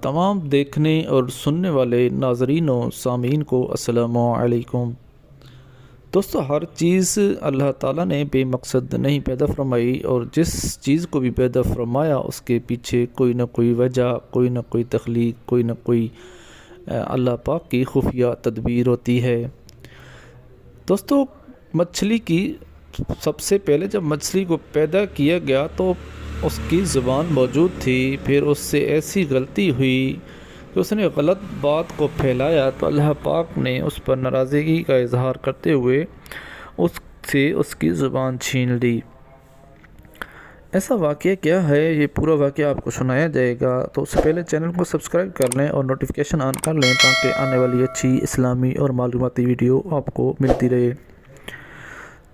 تمام دیکھنے اور سننے والے ناظرین و سامعین کو السلام علیکم۔ دوستو، ہر چیز اللہ تعالیٰ نے بے مقصد نہیں پیدا فرمائی، اور جس چیز کو بھی پیدا فرمایا اس کے پیچھے کوئی نہ کوئی وجہ، کوئی نہ کوئی تخلیق، کوئی نہ کوئی اللہ پاک کی خفیہ تدبیر ہوتی ہے۔ دوستو، مچھلی کی سب سے پہلے جب مچھلی کو پیدا کیا گیا تو اس کی زبان موجود تھی، پھر اس سے ایسی غلطی ہوئی کہ اس نے غلط بات کو پھیلایا تو اللہ پاک نے اس پر ناراضگی کا اظہار کرتے ہوئے اس سے اس کی زبان چھین لی۔ ایسا واقعہ کیا ہے، یہ پورا واقعہ آپ کو سنایا جائے گا، تو اس سے پہلے چینل کو سبسکرائب کر لیں اور نوٹیفیکیشن آن کر لیں تاکہ آنے والی اچھی اسلامی اور معلوماتی ویڈیو آپ کو ملتی رہے۔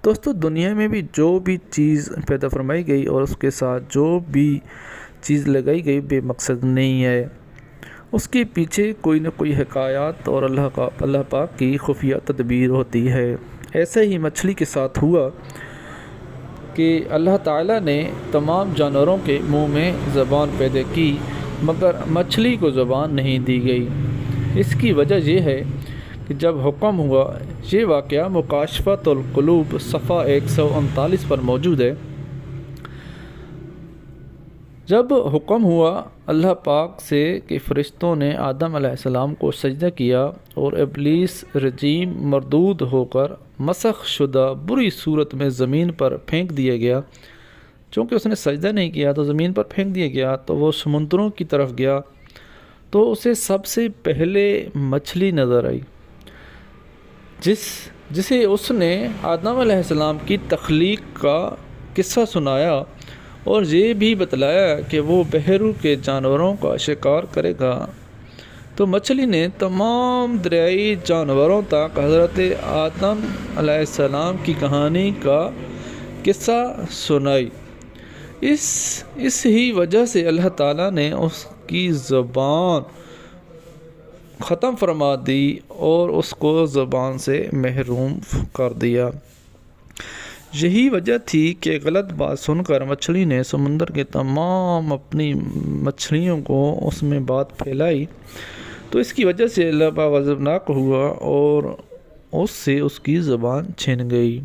دوستو، دنیا میں بھی جو بھی چیز پیدا فرمائی گئی اور اس کے ساتھ جو بھی چیز لگائی گئی بے مقصد نہیں ہے، اس کے پیچھے کوئی نہ کوئی حکایات اور اللہ پاک کی خفیہ تدبیر ہوتی ہے۔ ایسے ہی مچھلی کے ساتھ ہوا کہ اللہ تعالیٰ نے تمام جانوروں کے منہ میں زبان پیدا کی، مگر مچھلی کو زبان نہیں دی گئی۔ اس کی وجہ یہ ہے کہ جب حکم ہوا، یہ واقعہ مکاشفۃ القلوب صفحہ 139 پر موجود ہے، جب حکم ہوا اللہ پاک سے کہ فرشتوں نے آدم علیہ السلام کو سجدہ کیا اور ابلیس رجیم مردود ہو کر مسخ شدہ بری صورت میں زمین پر پھینک دیا گیا۔ چونکہ اس نے سجدہ نہیں کیا تو زمین پر پھینک دیا گیا، تو وہ سمندروں کی طرف گیا تو اسے سب سے پہلے مچھلی نظر آئی، جسے اس نے آدم علیہ السلام کی تخلیق کا قصہ سنایا اور یہ بھی بتلایا کہ وہ بحروں کے جانوروں کا شکار کرے گا۔ تو مچھلی نے تمام دریائی جانوروں تک حضرت آدم علیہ السلام کی کہانی کا قصہ سنائی۔ اس ہی وجہ سے اللہ تعالیٰ نے اس کی زبان ختم فرما دی اور اس کو زبان سے محروم کر دیا۔ یہی وجہ تھی کہ غلط بات سن کر مچھلی نے سمندر کے تمام اپنی مچھلیوں کو اس میں بات پھیلائی، تو اس کی وجہ سے اللہ پاک غضبناک ہوا اور اس سے اس کی زبان چھن گئی۔